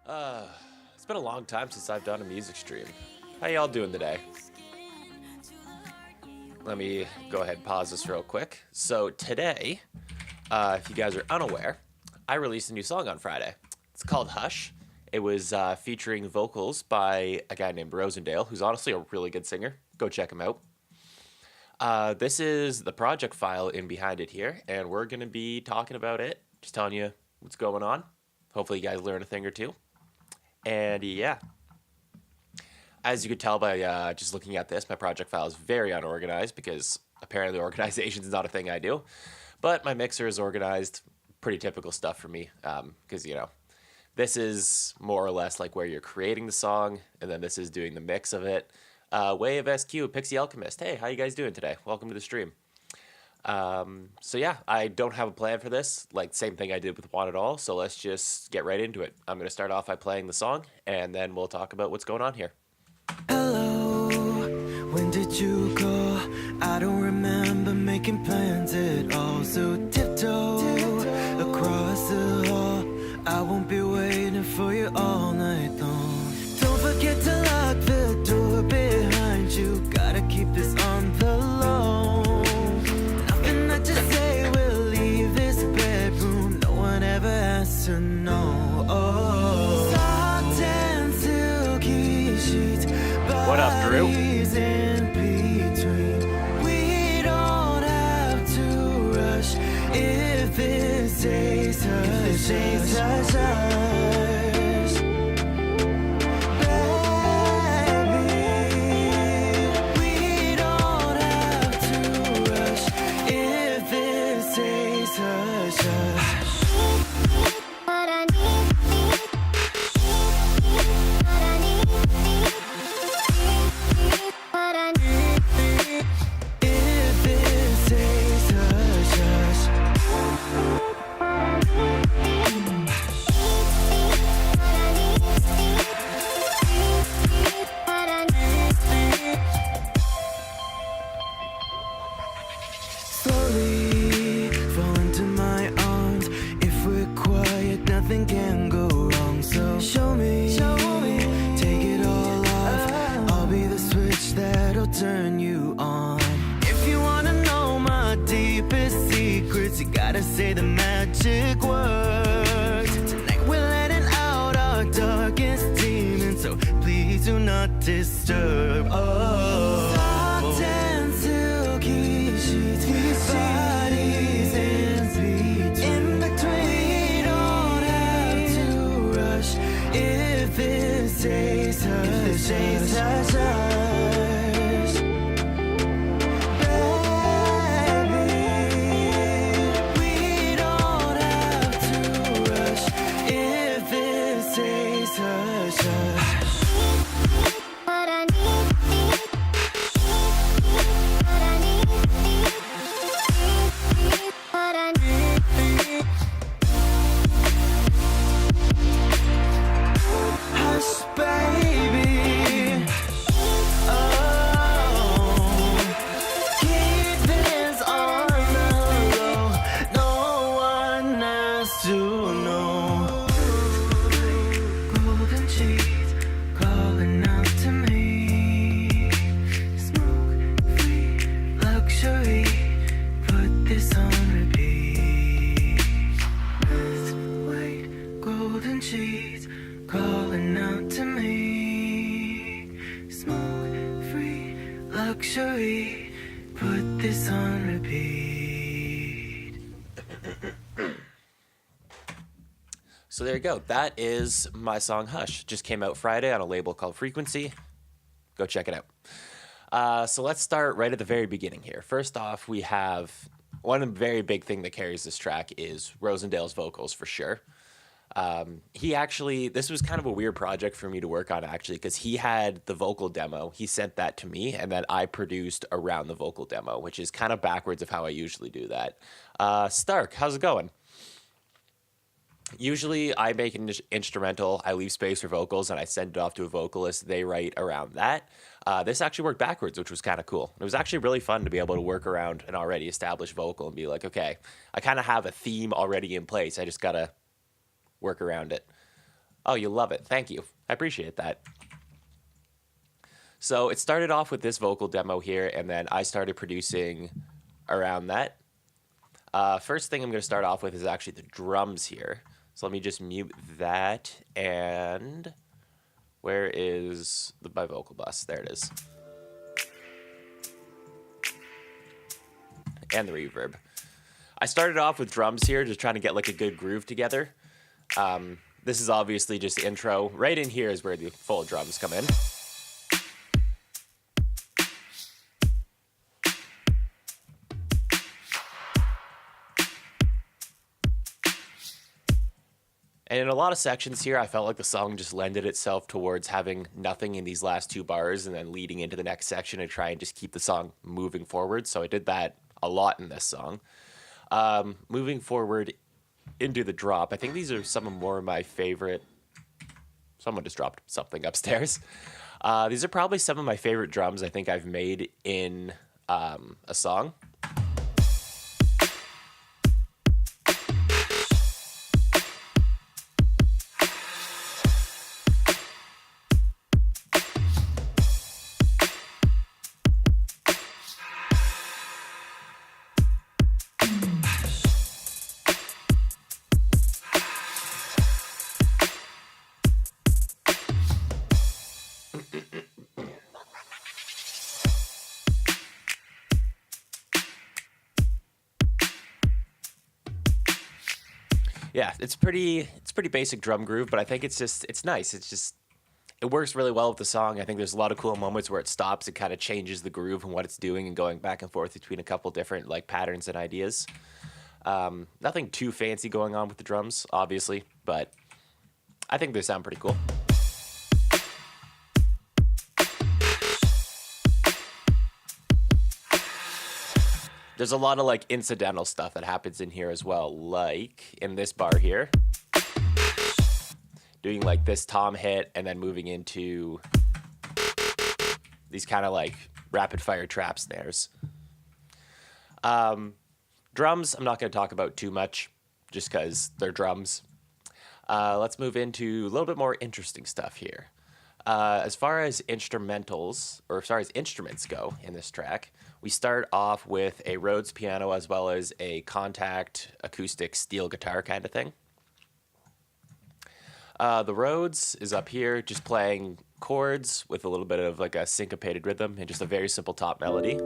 Uh, it's been a long time since I've done a music stream. How y'all doing today? Let me go ahead and pause this real quick. So today, if you guys are unaware, I released a new song on Friday. It's called Hush. It was featuring vocals by a guy named Rosendale, who's honestly a really good singer. Go check him out. This is the project file in behind it here, and we're going to be talking about it, just telling you what's going on. Hopefully you guys learn a thing or two. And yeah, as you could tell by just looking at this, my project file is very unorganized because apparently organization is not a thing I do. But my mixer is organized, pretty typical stuff for me because, this is more or less like where you're creating the song, and then this is doing the mix of it. Way of SQ, Pixie Alchemist. Hey, how you guys doing today? Welcome to the stream. So yeah, I don't have a plan for this, like same thing I did with Want It All, so let's just get right into it. I'm going to start off by playing the song, and then we'll talk about what's going on here. Hello, when did you go? I don't remember making plans at all. So tiptoe across the hall. I won't be waiting for you all night long. Don't forget to lock the door behind you. Gotta keep this on the low. Nothing I just say will leave this bedroom. No one ever has to know. Oh, soft and silky sheets. What up, Drew? In between. We don't have to rush if it stays hush, hush, hush. Baby, we don't have to rush if it stays hush, hush. If it stays hush, hush. Slowly fall into my arms. If we're quiet, nothing can go wrong. So show me, take it all off. I'll be the switch that'll turn you on. If you wanna know my deepest secrets, you gotta say the magic words. Tonight we're letting out our darkest demons, so please do not disturb. Oh, soft and silky sheets, bodies in between. We don't have to rush if it stays hush, hush, hush, hush. Baby, we don't have to rush if it stays hush, hush. Hush, baby. Oh, keep this on the low. No one has to know. Golden sheets calling out to me. Smoke-free luxury. Put this on repeat. Let's wait. Golden sheets calling out to me. Smoke-free luxury. Put this on repeat. So there you go. That is my song Hush. Just came out Friday on a label called Frequency. Go check it out. So let's start right at the very beginning here. First off, we have one very big thing that carries this track is Rosendale's vocals for sure. This was kind of a weird project for me to work on actually, because he had the vocal demo. He sent that to me, and then I produced around the vocal demo, which is kind of backwards of how I usually do that. Stark, how's it going? Usually I make an instrumental, I leave space for vocals, and I send it off to a vocalist. They write around that. This actually worked backwards, which was kind of cool. It was actually really fun to be able to work around an already established vocal and be like, okay, I kind of have a theme already in place. I just got to work around it. Oh, you love it. Thank you. I appreciate that. So it started off with this vocal demo here, and then I started producing around that. First thing I'm going to start off with is actually the drums here. So let me just mute that, and where is my vocal bus? There it is. And the reverb. I started off with drums here, just trying to get like a good groove together. This is obviously just the intro. Right in here is where the full drums come in. And in a lot of sections here, I felt like the song just lended itself towards having nothing in these last two bars and then leading into the next section and try and just keep the song moving forward. So I did that a lot in this song. Moving forward into the drop, I think these are some of more of my favorite. Someone just dropped something upstairs. These are probably some of my favorite drums I think I've made in a song. Yeah, it's pretty basic drum groove, but I think it's nice. It works really well with the song. I think there's a lot of cool moments where it stops, it kind of changes the groove and what it's doing and going back and forth between a couple different like patterns and ideas. Nothing too fancy going on with the drums, obviously, but I think they sound pretty cool. There's a lot of like incidental stuff that happens in here as well, like in this bar here, doing like this tom hit and then moving into these kind of like rapid fire trap snares. Drums, I'm not going to talk about too much just because they're drums. Let's move into a little bit more interesting stuff here. As far as instruments go in this track, we start off with a Rhodes piano as well as a contact acoustic steel guitar kind of thing. The Rhodes is up here just playing chords with a little bit of like a syncopated rhythm and just a very simple top melody.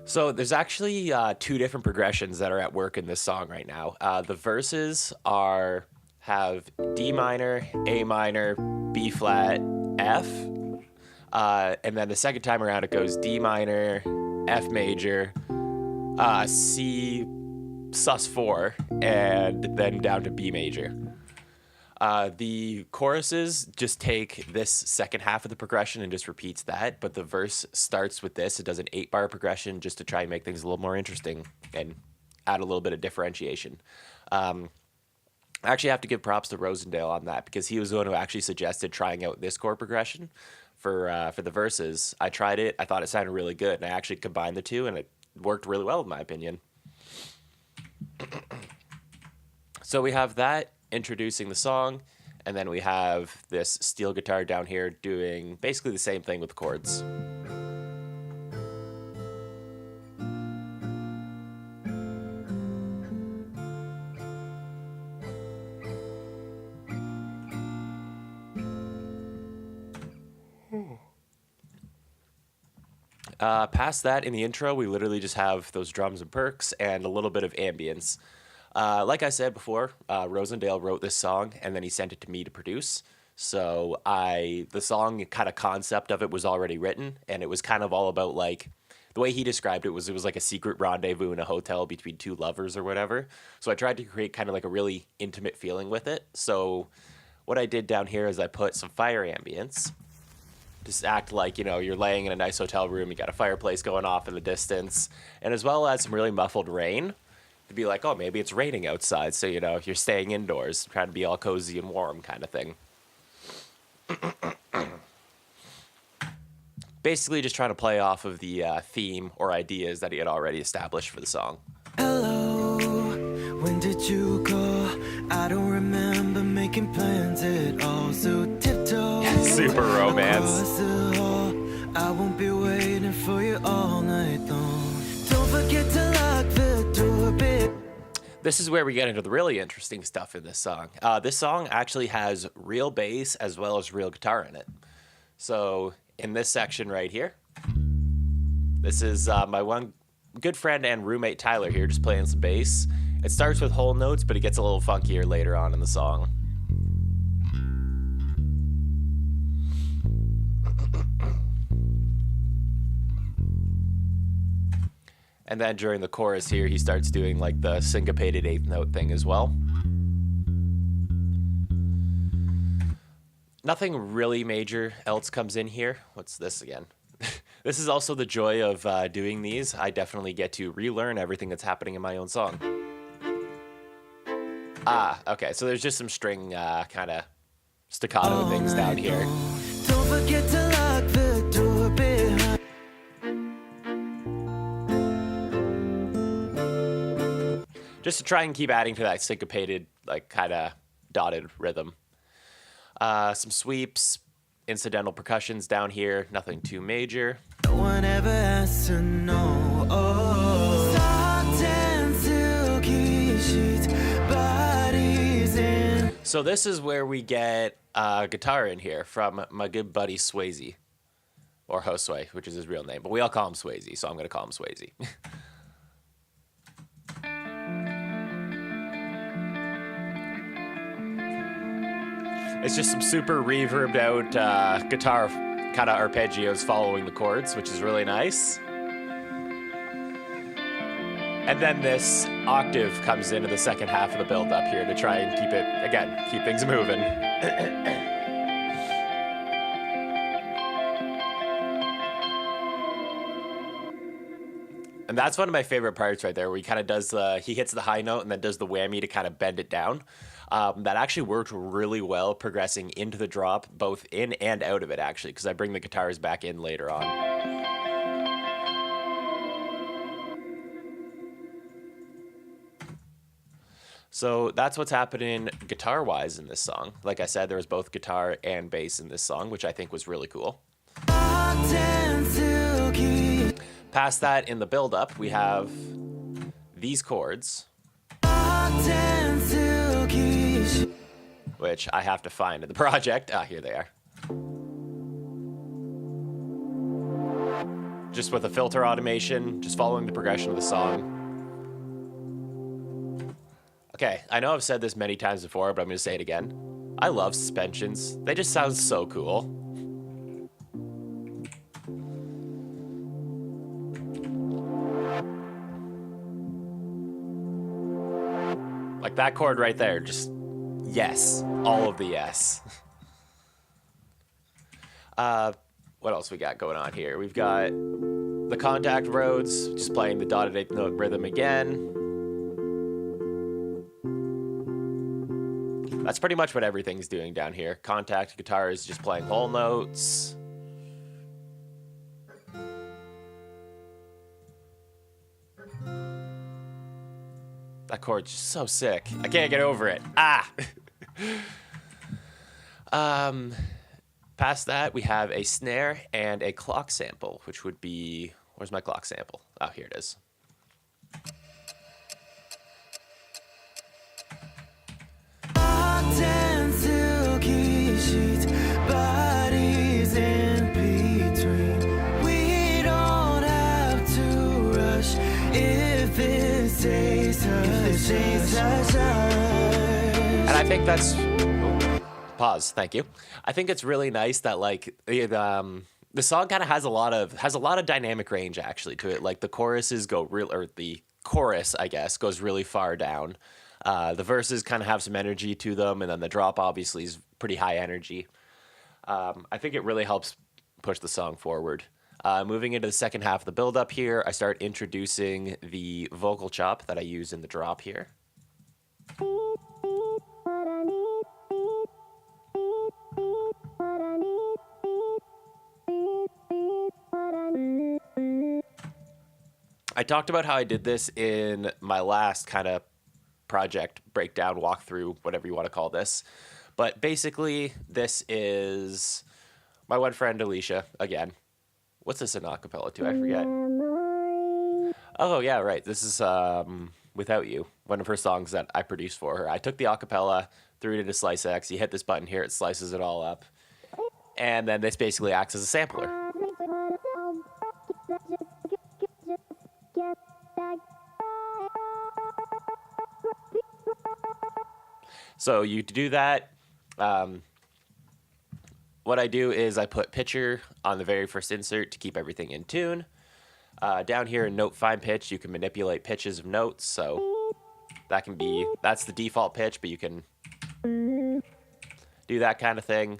So there's actually two different progressions that are at work in this song right now. The verses have D minor, A minor, B flat, F. And then the second time around it goes D minor, F major, C sus4, and then down to B major. The choruses just take this second half of the progression and just repeats that, but the verse starts with this. It does an 8-bar progression just to try and make things a little more interesting and add a little bit of differentiation. I actually have to give props to Rosendale on that because he was the one who actually suggested trying out this chord progression for the verses. I tried it. I thought it sounded really good, and I actually combined the two, and it worked really well in my opinion. So we have that introducing the song, and then we have this steel guitar down here doing basically the same thing with chords. Past that, in the intro, we literally just have those drums and perks and a little bit of ambience. Like I said before, Rosendale wrote this song and then he sent it to me to produce. So the song kind of concept of it was already written, and it was kind of all about like the way he described it was like a secret rendezvous in a hotel between two lovers or whatever. So I tried to create kind of like a really intimate feeling with it. So what I did down here is I put some fire ambience. Just act like, you're laying in a nice hotel room, you got a fireplace going off in the distance, and as well as some really muffled rain. to be like, oh, maybe it's raining outside, so you know you're staying indoors, trying to be all cozy and warm, kind of thing. Basically, just trying to play off of the theme or ideas that he had already established for the song. Hello, when did you call? I don't remember making plans at all. So tiptoe Super romance. across the hall. I won't be waiting for you all night long. Don't forget to lock the door, babe. This is where we get into the really interesting stuff in this song. This song actually has real bass as well as real guitar in it. So in this section right here, this is my one good friend and roommate Tyler here just playing some bass. It starts with whole notes, but it gets a little funkier later on in the song. And then during the chorus here, he starts doing like the syncopated eighth note thing as well. Nothing really major else comes in here. What's this again? This is also the joy of doing these. I definitely get to relearn everything that's happening in my own song. Okay, so there's just some string kind of staccato things down here. Don't forget to lock the door behind. Just to try and keep adding to that syncopated, like kind of dotted rhythm. Some sweeps, incidental percussions down here, nothing too major. No one ever has to know. Oh, soft and silky sheets, bodies in. So this is where we get guitar in here from my good buddy Swayze, or Josue, which is his real name, but we all call him Swayze, so I'm going to call him Swayze. It's just some super reverbed out guitar kind of arpeggios following the chords, which is really nice. And then this octave comes into the second half of the build up here to try and keep it, again, keep things moving. And that's one of my favorite parts right there, where he kind of does he hits the high note and then does the whammy to kind of bend it down. That actually worked really well, progressing into the drop, both in and out of it, actually, because I bring the guitars back in later on. So that's what's happening guitar-wise in this song. Like I said, there was both guitar and bass in this song, which I think was really cool. Past that, in the build-up, we have these chords, which I have to find in the project. Here they are. Just with a filter automation, just following the progression of the song. Okay, I know I've said this many times before, but I'm going to say it again. I love suspensions. They just sound so cool. Like that chord right there, just yes, all of the yes. What else we got going on here? We've got the contact roads, just playing the dotted eighth note rhythm again. That's pretty much what everything's doing down here. Contact guitar is just playing whole notes. That chord's just so sick. I can't get over it. Past that, we have a snare and a clock sample, which would be... Where's my clock sample? Oh, here it is. And I think that's... Pause. Thank you. I think it's really nice that like the song kind of has a lot of dynamic range actually to it. Like the choruses go real, or the chorus I guess goes really far down. The verses kind of have some energy to them, and then the drop obviously is pretty high energy. I think it really helps push the song forward. Moving into the second half of the build up here, I start introducing the vocal chop that I use in the drop here. I talked about how I did this in my last kind of project breakdown, walkthrough, whatever you want to call this. But basically, this is my one friend Alicia, again. What's this an acapella to? I forget. Oh, yeah, right. This is Without You, one of her songs that I produced for her. I took the acapella, threw it into SliceX. You hit this button here, it slices it all up. And then this basically acts as a sampler. So you do that. What I do is I put pitcher on the very first insert to keep everything in tune. Down here in note find pitch, you can manipulate pitches of notes. So that's the default pitch, but you can do that kind of thing.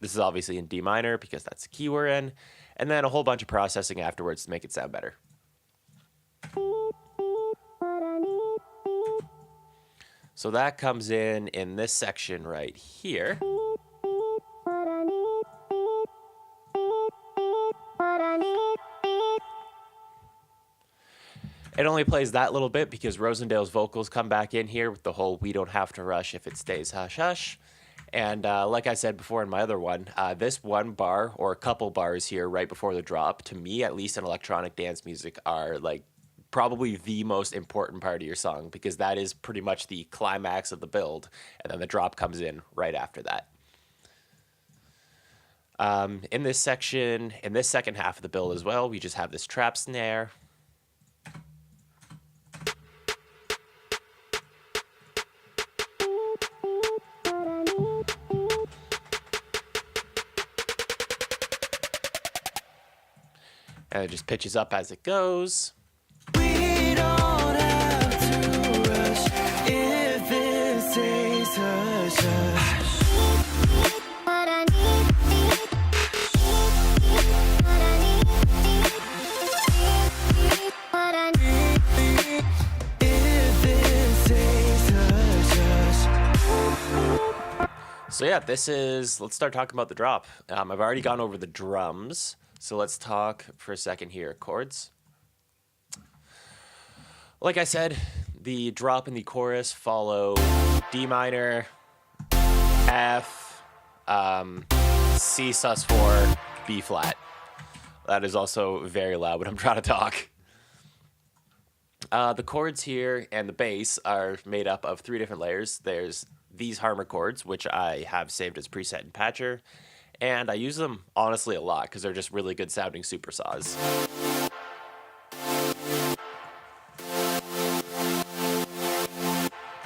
This is obviously in D minor because that's the key we're in. And then a whole bunch of processing afterwards to make it sound better. So that comes in this section right here. It only plays that little bit because Rosendale's vocals come back in here with the whole "we don't have to rush if it stays hush hush." And like I said before in my other one, this one bar or a couple bars here right before the drop, to me at least in electronic dance music, are like probably the most important part of your song because that is pretty much the climax of the build, and then the drop comes in right after that. In this section, in this second half of the build as well, we just have this trap snare. And it just pitches up as it goes. We don't have to rush if it stays hush hush. If it stays hush hush. So yeah, let's start talking about the drop. I've already gone over the drums. So let's talk for a second here. Chords. Like I said, the drop and the chorus follow D minor, F, C sus4, B flat. That is also very loud when I'm trying to talk. The chords here and the bass are made up of 3 different layers. There's these harmonic chords, which I have saved as preset in Patcher. And I use them, honestly, a lot because they're just really good sounding supersaws.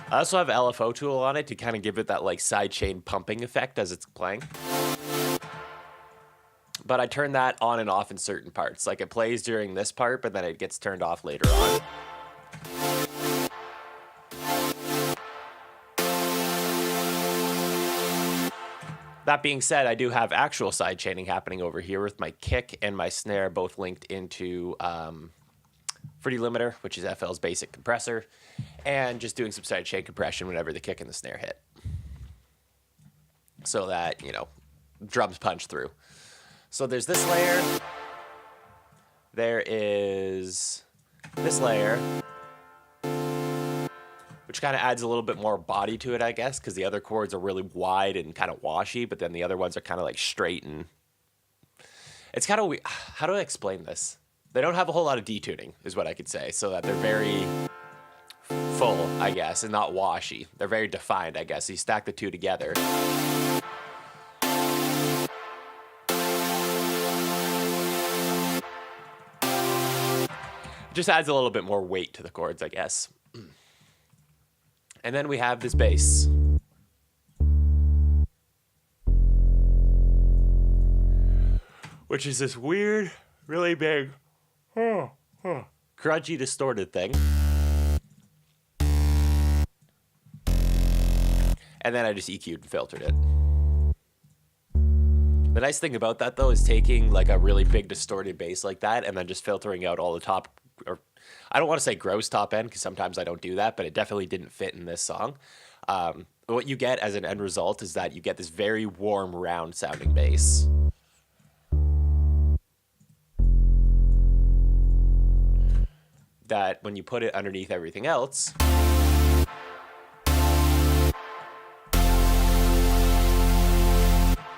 I also have LFO tool on it to kind of give it that like sidechain pumping effect as it's playing. But I turn that on and off in certain parts. Like it plays during this part, but then it gets turned off later on. That being said, I do have actual sidechaining happening over here with my kick and my snare both linked into Fruity Limiter, which is FL's basic compressor, and just doing some sidechain compression whenever the kick and the snare hit. So that, you know, drums punch through. So there's this layer. There is this layer, which kind of adds a little bit more body to it, I guess, because the other chords are really wide and kind of washy, but then the other ones are kind of like straight and... It's kind of weird. How do I explain this? They don't have a whole lot of detuning, is what I could say, so that they're very full, I guess, and not washy. They're very defined, I guess. So you stack the two together. It just adds a little bit more weight to the chords, I guess. And then we have this bass. Which is this weird, really big, crunchy, distorted thing. And then I just EQ'd and filtered it. The nice thing about that, though, is taking like a really big distorted bass like that and then just filtering out all the top, or I don't want to say gross top end because sometimes I don't do that, but it definitely didn't fit in this song. What you get as an end result is that you get this very warm, round sounding bass. That when you put it underneath everything else,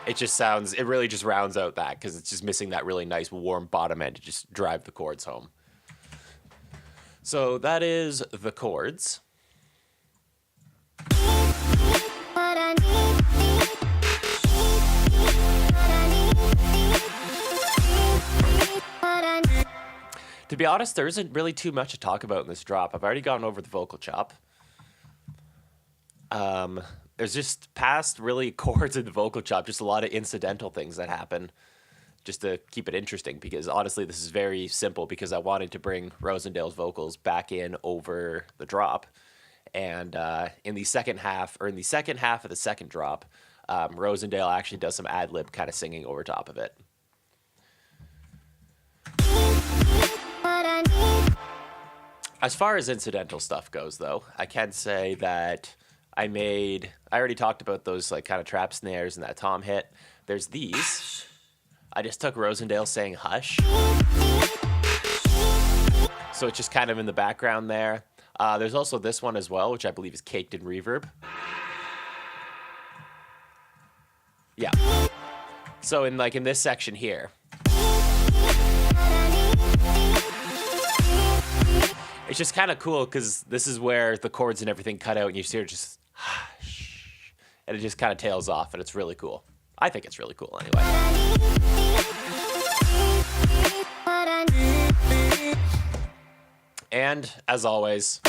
it just sounds, it really just rounds out that because it's just missing that really nice warm bottom end to just drive the chords home. So that is the chords. To be honest, there isn't really too much to talk about in this drop. I've already gone over the vocal chop. There's just past really chords in the vocal chop, just a lot of incidental things that happen just to keep it interesting, because honestly this is very simple because I wanted to bring Rosendale's vocals back in over the drop. And in the second half of the second drop, Rosendale actually does some ad-lib kind of singing over top of it. As far as incidental stuff goes, though, I can say that I already talked about those like kind of trap snares and that tom hit. There's these. I just took Rosendale saying hush. So it's just kind of in the background there. There's also this one as well, which I believe is caked in reverb. Yeah. So in this section here, it's just kind of cool because this is where the chords and everything cut out and you hear just hush, and it just kind of tails off, and it's really cool. I think it's really cool anyway. And as always,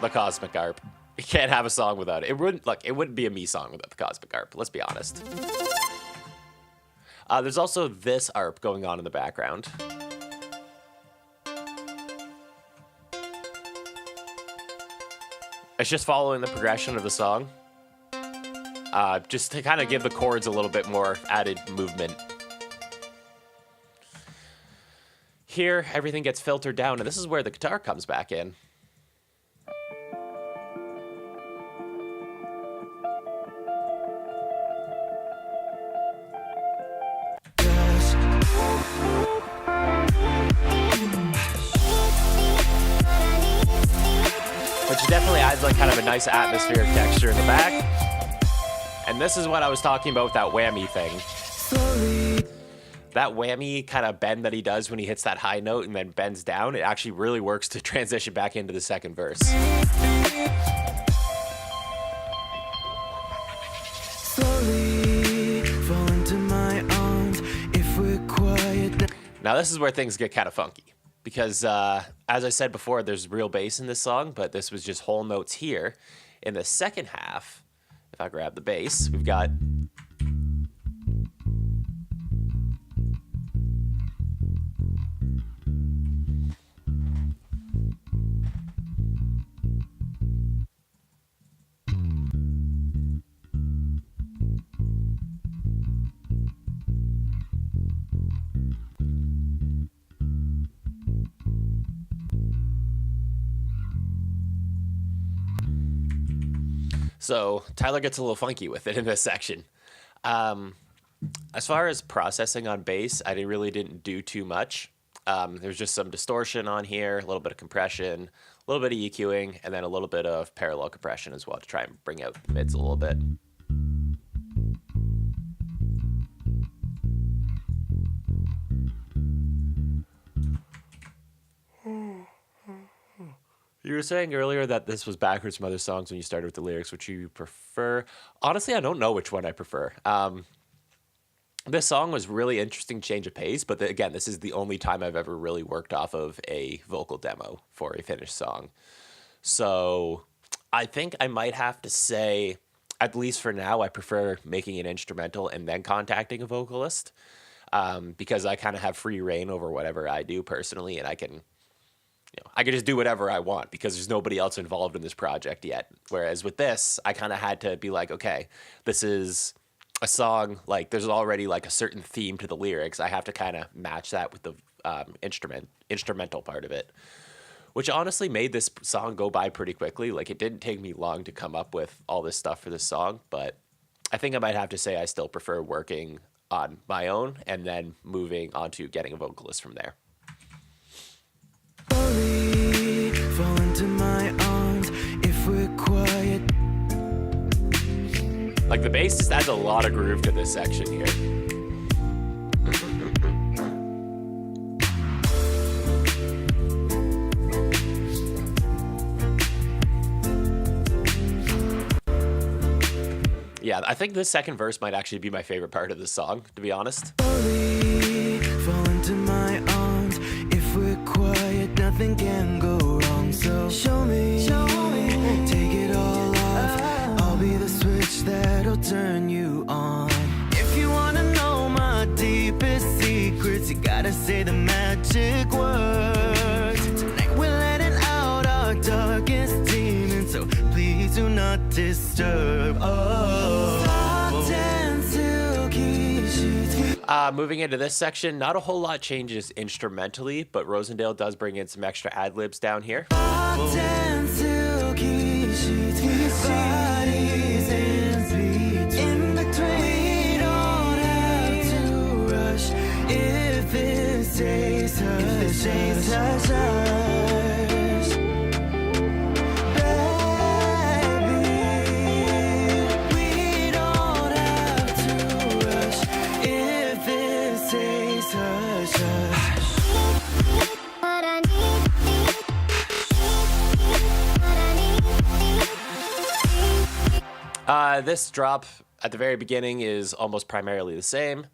the Cosmic Harp. You can't have a song without it. It wouldn't be a me song without the Cosmic Harp. Let's be honest. There's also this harp going on in the background. It's just following the progression of the song. Just to kind of give the chords a little bit more added movement. Here, everything gets filtered down, and this is where the guitar comes back in. Which definitely adds like kind of a nice atmospheric texture in the back. And this is what I was talking about with that whammy thing. That whammy kind of bend that he does when he hits that high note and then bends down, it actually really works to transition back into the second verse. Slowly fall into my arms if we're quiet. Now this is where things get kind of funky. Because, as I said before, there's real bass in this song, but this was just whole notes here. In the second half, if I grab the bass, we've got... So Tyler gets a little funky with it in this section. As far as processing on bass, I really didn't do too much. There's just some distortion on here, a little bit of compression, a little bit of EQing, and then a little bit of parallel compression as well to try and bring out the mids a little bit. You were saying earlier that this was backwards from other songs when you started with the lyrics, which you prefer. Honestly, I don't know which one I prefer. This song was really interesting change of pace, but again, this is the only time I've ever really worked off of a vocal demo for a finished song. So I think I might have to say, at least for now, I prefer making an instrumental and then contacting a vocalist, because I kind of have free reign over whatever I do personally, and I can just do whatever I want because there's nobody else involved in this project yet. Whereas with this, I kind of had to be like, okay, this is a song, like there's already like a certain theme to the lyrics, I have to kind of match that with the instrumental part of it, which honestly made this song go by pretty quickly. Like it didn't take me long to come up with all this stuff for this song, but I think I might have to say I still prefer working on my own and then moving on to getting a vocalist from there. Slowly fall into my arms if we're quiet. Like the bass just adds a lot of groove to this section here. Yeah, I think this second verse might actually be my favorite part of the song, to be honest. Slowly fall into my arms. If we're quiet, nothing can go wrong. So show me, take it all off. I'll be the switch that'll turn you on. If you wanna know my deepest secrets, you gotta say the magic words. Tonight we're letting out our darkest demons, so please do not disturb. Moving into this section, not a whole lot changes instrumentally, but Rosendale does bring in some extra ad-libs down here. This drop at the very beginning is almost primarily the same.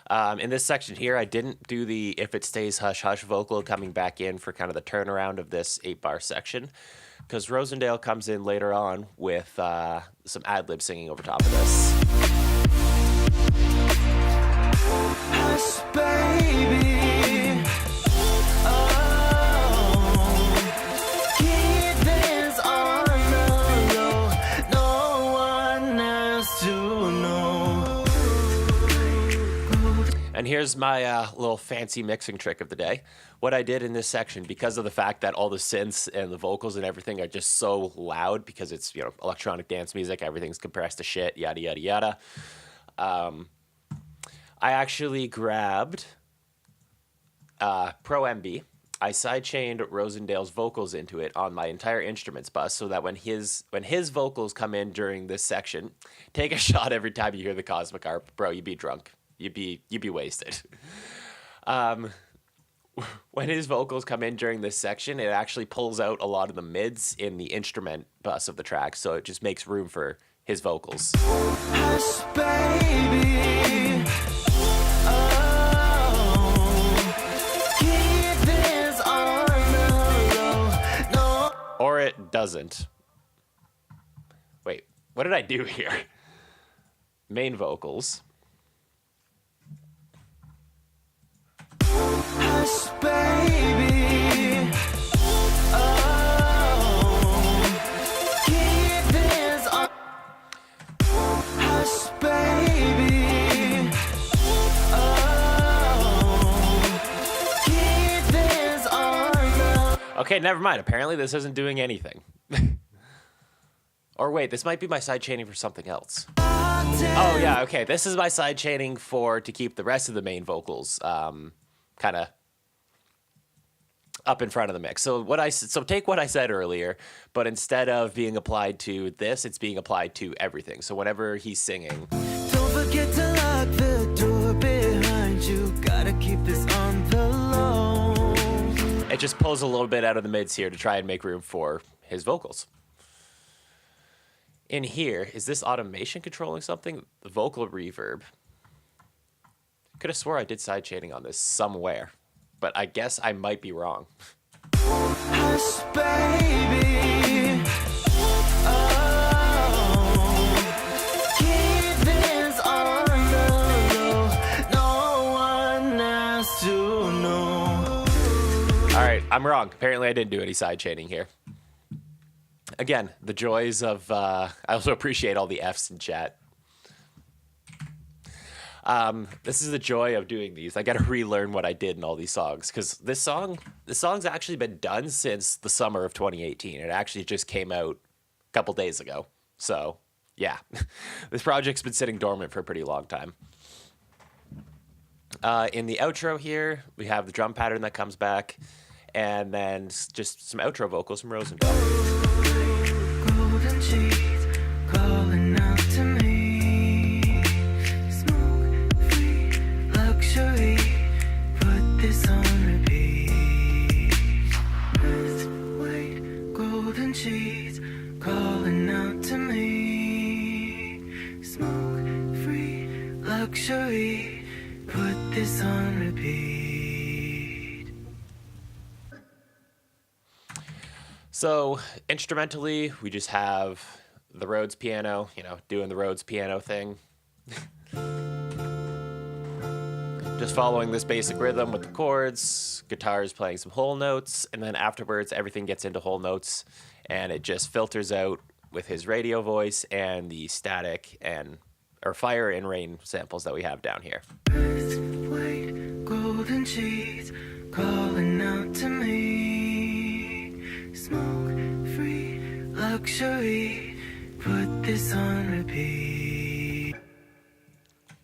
In this section here, I didn't do the "If It Stays Hush Hush" vocal coming back in for kind of the turnaround of this 8-bar section, because Rosendale comes in later on with some ad-lib singing over top of this. Hush, baby. And here's my little fancy mixing trick of the day. What I did in this section, because of the fact that all the synths and the vocals and everything are just so loud, because it's, you know, electronic dance music, everything's compressed to shit, yada, yada, yada. I actually grabbed Pro MB. I sidechained Rosendale's vocals into it on my entire instruments bus, so that when his vocals come in during this section, take a shot every time you hear the Cosmic Harp. Bro, you'd be drunk. You'd be wasted. When his vocals come in during this section, it actually pulls out a lot of the mids in the instrument bus of the track, so it just makes room for his vocals. Hush, baby. Keep this on the low. No. Or it doesn't. Wait, what did I do here? Main vocals. Hush, baby. Keep this on. Hush, baby. Keep this on. Okay, never mind. Apparently this isn't doing anything. Or wait, this might be my side chaining for something else. Oh yeah, okay. This is my side chaining to keep the rest of the main vocals kind of up in front of the mix. So take what I said earlier, but instead of being applied to this, it's being applied to everything. So whenever he's singing, don't forget to lock the door behind you. Gotta keep this on the low. It just pulls a little bit out of the mids here to try and make room for his vocals. In here, is this automation controlling something? The vocal reverb. Could have swore I did side chaining on this somewhere, but I guess I might be wrong. Hush, baby. Keep this on the low. No one has to know. All right, I'm wrong. Apparently I didn't do any side chaining here. Again, the joys of... I also appreciate all the Fs in chat. This is the joy of doing these. I got to relearn what I did in all these songs because this song's actually been done since the summer of 2018. It actually just came out a couple days ago. So yeah, this project's been sitting dormant for a pretty long time. In the outro here, we have the drum pattern that comes back, and then just some outro vocals from Rosendale. Golden sheets calling out to me. Smoke free luxury. Put this on repeat. Rest, wait, golden sheets calling out to me. Smoke free luxury. Put this on repeat. So instrumentally, we just have the Rhodes piano, doing the Rhodes piano thing. Just following this basic rhythm with the chords, guitars playing some whole notes, and then afterwards everything gets into whole notes, and it just filters out with his radio voice and the static or fire and rain samples that we have down here. Rest, wait, golden sheets calling out to me. Smoke free luxury. Put this on repeat.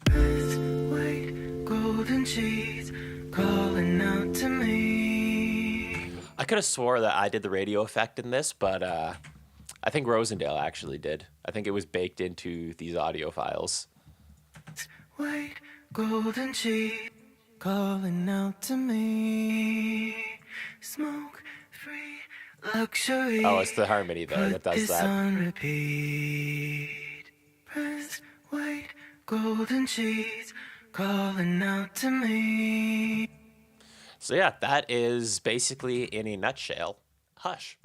Rest, wait, golden sheets calling out to me. I could have swore that I did the radio effect in this, but I think Rosendale actually did. I think it was baked into these audio files. Wait, golden sheet calling out to me. Smoke free luxury. Oh, it's the harmony there that does Put this that. on repeat. Press, wait, golden sheets calling out to me. So yeah, that is basically in a nutshell, Hush.